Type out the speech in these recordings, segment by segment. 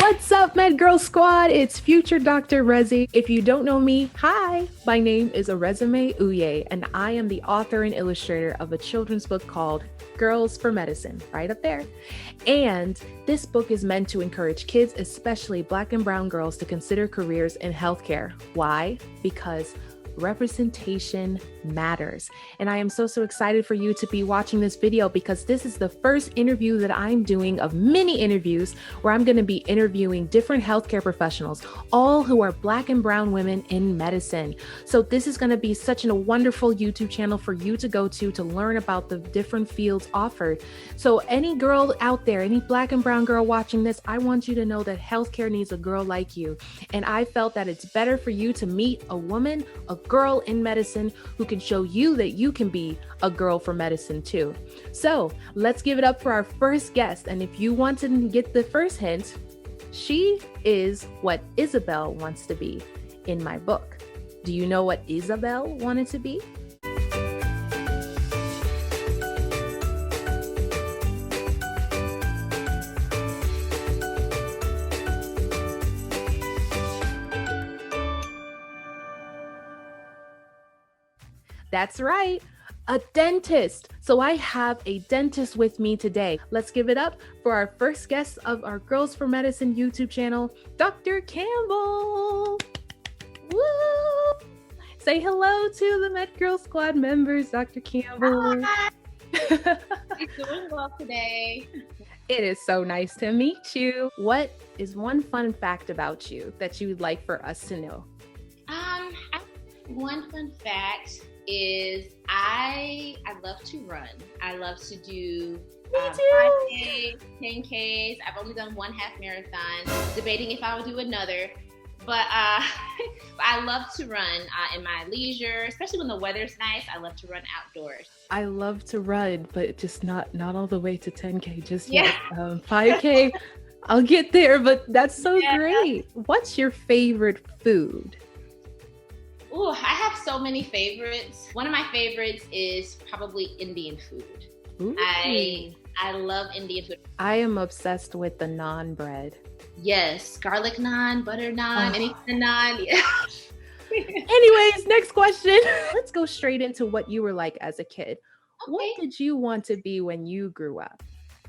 What's up, MedGirl Squad? It's future Dr. Rezi. If you don't know me, hi, my name is Arezime Uye, and I am the author and illustrator of a children's book called Girls for Medicine, right up there. And this book is meant to encourage kids, especially Black and brown girls, to consider careers in healthcare. Why? Because representation matters. And I am so excited for you to be watching this video because this is the first interview that I'm doing of many interviews where I'm going to be interviewing different healthcare professionals, all who are Black and brown women in medicine. So this is going to be such a wonderful YouTube channel for you to go to learn about the different fields offered. So any girl out there, any Black and brown girl watching this, I want you to know that healthcare needs a girl like you. And I felt that it's better for you to meet a woman, a girl in medicine who can show you that you can be a girl for medicine too. So let's give it up for our first guest. And if you want to get the first hint, she is what Isabel wants to be in my book. Do you know what Isabel wanted to be? That's right, a dentist. So I have a dentist with me today. Let's give it up for our first guest of our Girls for Medicine YouTube channel, Dr. Campbell. Woo! Say hello to the MedGirl Squad members, Dr. Campbell. Hi. I'm doing well today. It is so nice to meet you. What is one fun fact about you that you would like for us to know? One fun fact is I love to run. I love to do 5Ks, 10Ks. I've only done one half marathon, debating if I would do another. But I love to run in my leisure, especially when the weather's nice. I love to run outdoors. I love to run, but just not all the way to 10K just Yeah. yet. 5K, I'll get there, but that's so great. What's your favorite food? Ooh, I have so many favorites. One of my favorites is probably Indian food. Ooh. I love Indian food. I am obsessed with the naan bread. Yes, garlic naan, butter naan, any kind of naan. Yeah. Anyways, next question. Let's go straight into what you were like as a kid. Okay. What did you want to be when you grew up?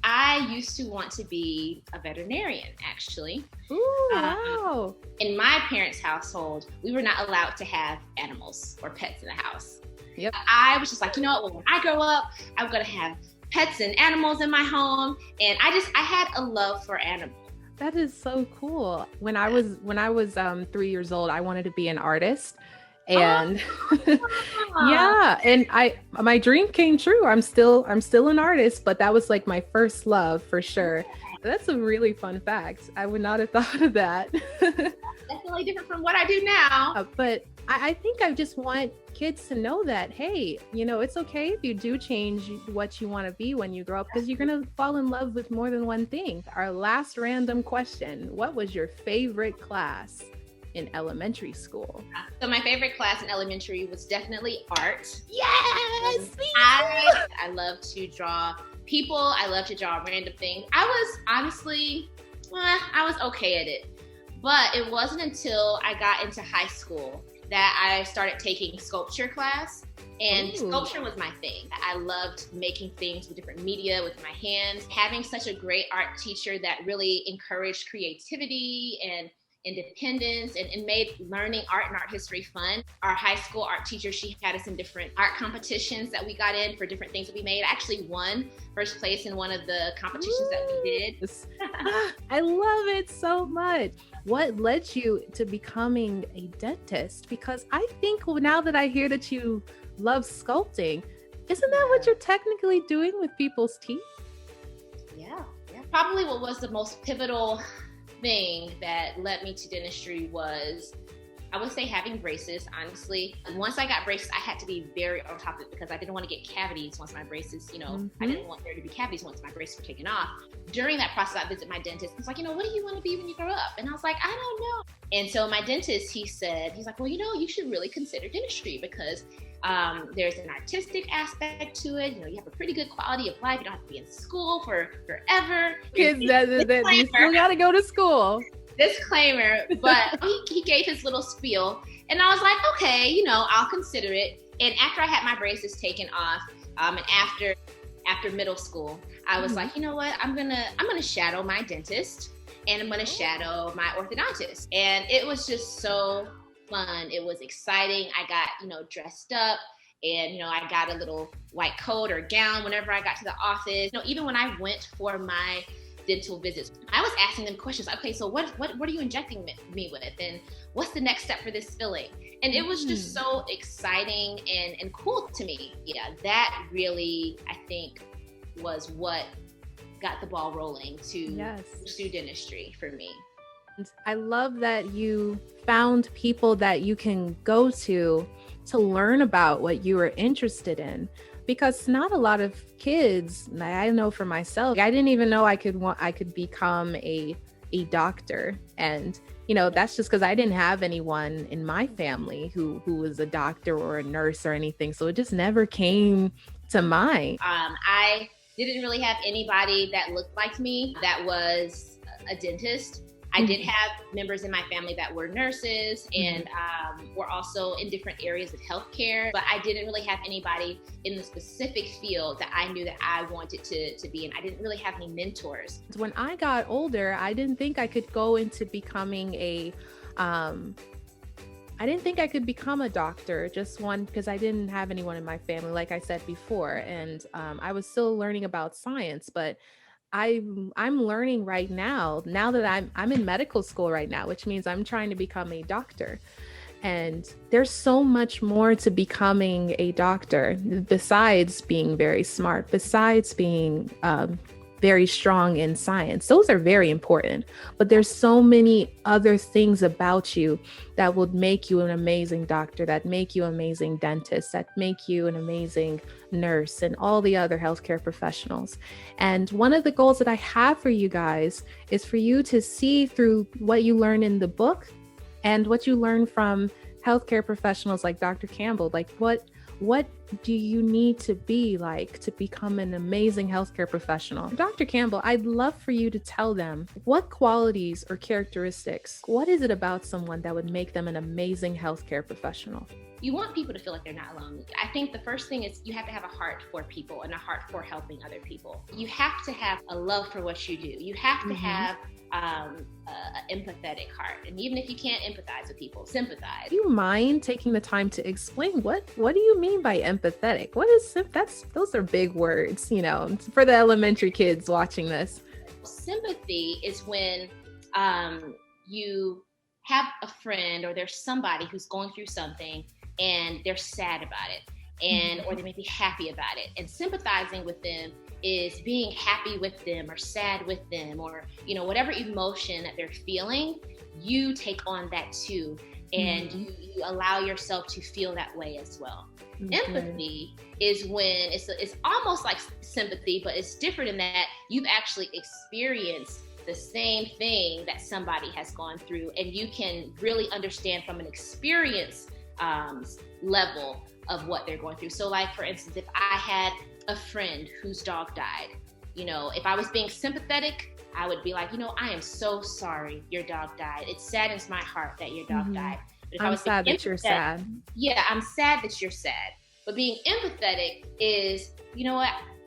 I used to want to be a veterinarian, actually. Ooh, wow. In my parents' household, we were not allowed to have animals or pets in the house. Yep. I was just like, you know what, well, when I grow up, I'm gonna have pets and animals in my home. And I had a love for animals. That is so cool. When I was 3 years old, I wanted to be an artist. And yeah, and my dream came true. I'm still an artist, but that was like my first love for sure. That's a really fun fact. I would not have thought of that. Definitely different from what I do now. But I think I just want kids to know that, hey, it's okay if you do change what you want to be when you grow up, because you're going to fall in love with more than one thing. Our last random question: what was your favorite class in elementary school? So my favorite class in elementary was definitely art. Yes! I love to draw people. I love to draw random things. I was honestly, I was okay at it. But it wasn't until I got into high school that I started taking sculpture class. And sculpture was my thing. I loved making things with different media with my hands. Having such a great art teacher that really encouraged creativity and independence and made learning art and art history fun. Our high school art teacher, she had us in different art competitions that we got in for different things that we made. I actually won first place in one of the competitions that we did. I love it so much. What led you to becoming a dentist? Because I think now that I hear that you love sculpting, isn't that what you're technically doing with people's teeth? Yeah. Probably what was the most pivotal thing that led me to dentistry was, I would say, having braces, honestly. And once I got braces, I had to be very on top of it because I didn't want to get cavities once my braces, I didn't want there to be cavities once my braces were taken off. During that process, I visited my dentist. He's like, what do you want to be when you grow up? And I was like, I don't know. And so my dentist, he's like, well, you should really consider dentistry because there's an artistic aspect to it. You have a pretty good quality of life. You don't have to be in school for forever. Kids, you still got to go to school. Disclaimer, but he gave his little spiel, and I was like, okay, I'll consider it. And after I had my braces taken off, and after middle school, I was like, you know what? I'm gonna shadow my dentist, and I'm gonna shadow my orthodontist. And it was just so fun. It was exciting. I got, dressed up, and, I got a little white coat or gown whenever I got to the office. Even when I went for my dental visits, I was asking them questions. Okay, so what are you injecting me with? And what's the next step for this filling? And it was just so exciting and cool to me. Yeah, that really, I think, was what got the ball rolling to pursue dentistry for me. I love that you found people that you can go to learn about what you were interested in, because not a lot of kids, I know for myself, I didn't even know I could become a doctor. And that's just because I didn't have anyone in my family who was a doctor or a nurse or anything, so it just never came to mind. I didn't really have anybody that looked like me that was a dentist. I did have members in my family that were nurses and were also in different areas of healthcare, but I didn't really have anybody in the specific field that I knew that I wanted to be in. I didn't really have any mentors. When I got older, I didn't think I could go into becoming I didn't think I could become a doctor, because I didn't have anyone in my family, like I said before, and I was still learning about science, but I'm learning right now that I'm in medical school right now, which means I'm trying to become a doctor. And there's so much more to becoming a doctor besides being very smart, besides being very strong in science. Those are very important, but there's so many other things about you that would make you an amazing doctor, that make you an amazing dentist, that make you an amazing nurse, and all the other healthcare professionals. And one of the goals that I have for you guys is for you to see through what you learn in the book and what you learn from healthcare professionals like Dr. Campbell. Like, what do you need to be like to become an amazing healthcare professional? Dr. Campbell, I'd love for you to tell them what qualities or characteristics, what is it about someone that would make them an amazing healthcare professional? You want people to feel like they're not alone. I think the first thing is you have to have a heart for people and a heart for helping other people. You have to have a love for what you do. You have to have an empathetic heart. And even if you can't empathize with people, sympathize. Do you mind taking the time to explain what do you mean by empathetic? What is those are big words, for the elementary kids watching this. Sympathy is when you have a friend or there's somebody who's going through something and they're sad about it, or they may be happy about it. And sympathizing with them is being happy with them or sad with them, or whatever emotion that they're feeling, you take on that too, and you allow yourself to feel that way as well. Empathy is when it's almost like sympathy, but it's different in that you've actually experienced the same thing that somebody has gone through, and you can really understand from an experience level of what they're going through. So like, for instance, if I had a friend whose dog died, if I was being sympathetic, I would be like, I am so sorry your dog died. It saddens my heart that your dog died. But if I was sad that you're sad. Yeah, I'm sad that you're sad. But being empathetic is,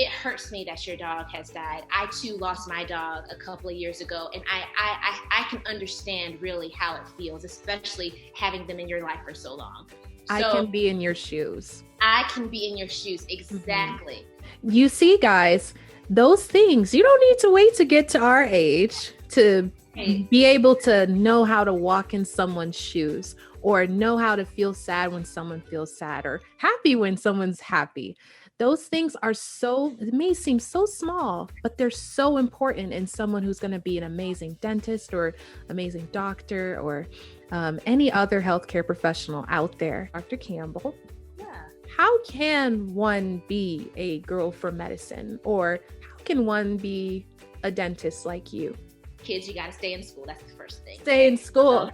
it hurts me that your dog has died. I too lost my dog a couple of years ago, and I can understand really how it feels, especially having them in your life for so long. I can be in your shoes. I can be in your shoes, exactly. You see, guys, those things, you don't need to wait to get to our age to be able to know how to walk in someone's shoes, or know how to feel sad when someone feels sad, or happy when someone's happy. Those things it may seem so small, but they're so important in someone who's going to be an amazing dentist or amazing doctor or any other healthcare professional out there. Dr. Campbell, how can one be a girl for medicine, or how can one be a dentist like you? Kids, you got to stay in school. That's the first thing. Stay in school.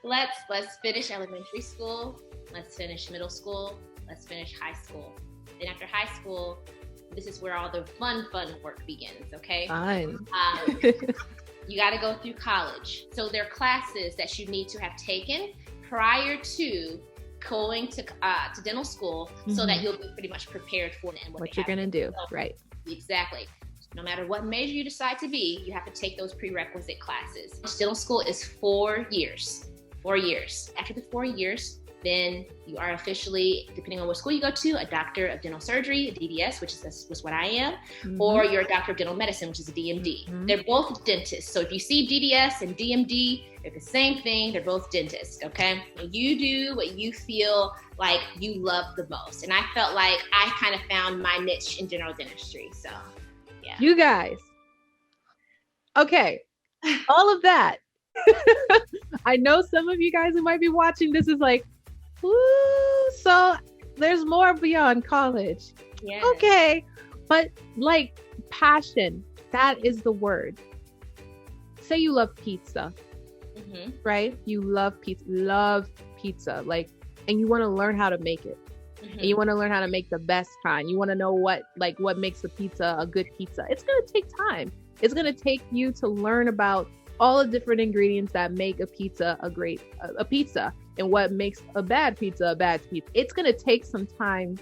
let's finish elementary school. Let's finish middle school. Let's finish high school. Then after high school, this is where all the fun work begins. Okay. Fun. You got to go through college. So there are classes that you need to have taken prior to going to dental school, so that you'll be pretty much prepared for it and what you're gonna do. Right. Exactly. No matter what major you decide to be, you have to take those prerequisite classes. Dental school is 4 years. 4 years. After the 4 years, then you are officially, depending on what school you go to, a doctor of dental surgery, a DDS, which is what I am, or you're a doctor of dental medicine, which is a DMD. They're both dentists. So if you see DDS and DMD, they're the same thing. They're both dentists, okay? You do what you feel like you love the most. And I felt like I kind of found my niche in general dentistry, so yeah. You guys. Okay. All of that. I know some of you guys who might be watching this is like, ooh, so there's more beyond college. Yes. Okay. But like passion, that is the word. Say you love pizza, right? You love pizza, like, and you want to learn how to make it. And you want to learn how to make the best kind. You want to know what makes a pizza a good pizza. It's going to take time. It's going to take you to learn about all the different ingredients that make a pizza a great pizza, and what makes a bad pizza a bad pizza. It's going to take some time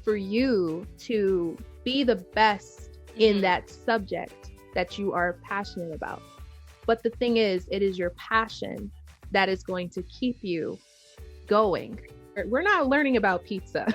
for you to be the best in that subject that you are passionate about. But the thing is, it is your passion that is going to keep you going. We're not learning about pizza.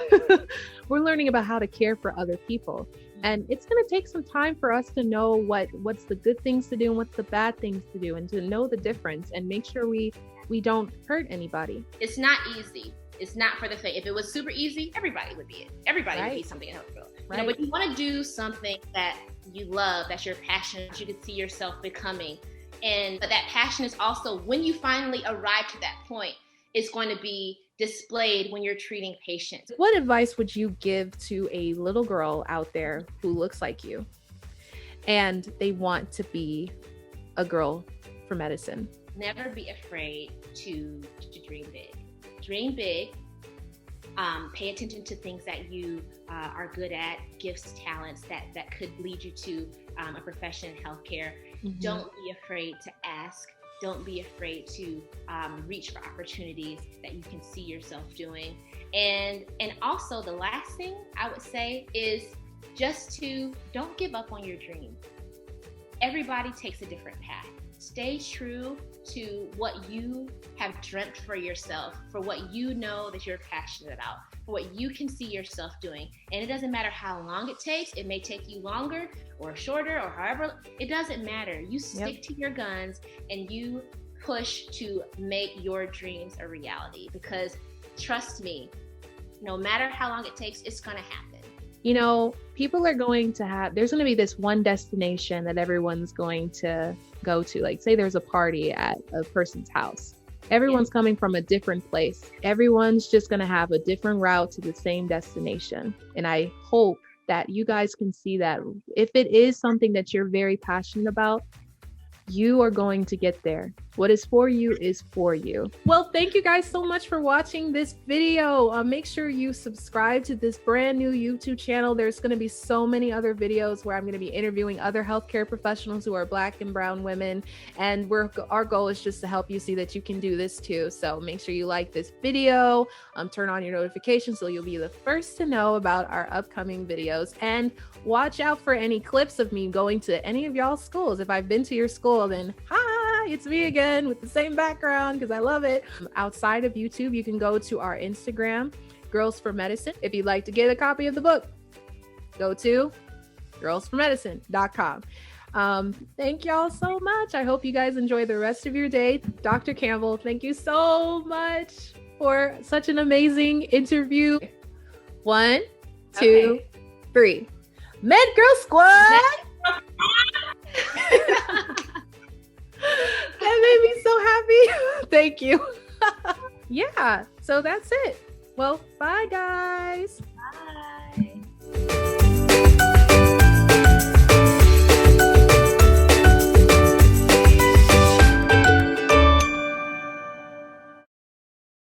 We're learning about how to care for other people. And it's going to take some time for us to know what's the good things to do and what's the bad things to do, and to know the difference and make sure we don't hurt anybody. It's not easy. It's not for the faint. If it was super easy, everybody would be it. Everybody would be something helpful. Right. But you want to do something that you love, that's your passion, that you can see yourself becoming. But that passion is also, when you finally arrive to that point, it's going to be displayed when you're treating patients. What advice would you give to a little girl out there who looks like you and they want to be a girl for medicine? Never be afraid to dream big. Dream big. Pay attention to things that you are good at, gifts, talents that could lead you to a profession in healthcare. Don't be afraid to ask. Don't be afraid to reach for opportunities that you can see yourself doing. And also the last thing I would say is just to don't give up on your dream. Everybody takes a different path. Stay true to what you have dreamt for yourself, for what you know that you're passionate about, for what you can see yourself doing. And it doesn't matter how long it takes. It may take you longer or shorter or however. It doesn't matter. You stick to your guns and you push to make your dreams a reality, because trust me, no matter how long it takes, it's going to happen. You know, people are going to there's going to be this one destination that everyone's going to go to. Like, say there's a party at a person's house. Everyone's coming from a different place. Everyone's just going to have a different route to the same destination. And I hope that you guys can see that if it is something that you're very passionate about, you are going to get there. What is for you is for you. Well, thank you guys so much for watching this video. Make sure you subscribe to this brand new YouTube channel. There's going to be so many other videos where I'm going to be interviewing other healthcare professionals who are Black and brown women. And our goal is just to help you see that you can do this too. So make sure you like this video, turn on your notifications so you'll be the first to know about our upcoming videos. And watch out for any clips of me going to any of y'all's schools. If I've been to your school, then hi, it's me again with the same background because I love it. Outside of YouTube, you can go to our Instagram, Girls for Medicine. If you'd like to get a copy of the book, go to girlsformedicine.com. Thank y'all so much. I hope you guys enjoy the rest of your day. Dr. Campbell, thank you so much for such an amazing interview. 1, 2, 3. MedGirl Squad! That made me so happy. Thank you. Yeah, so that's it. Well, bye guys.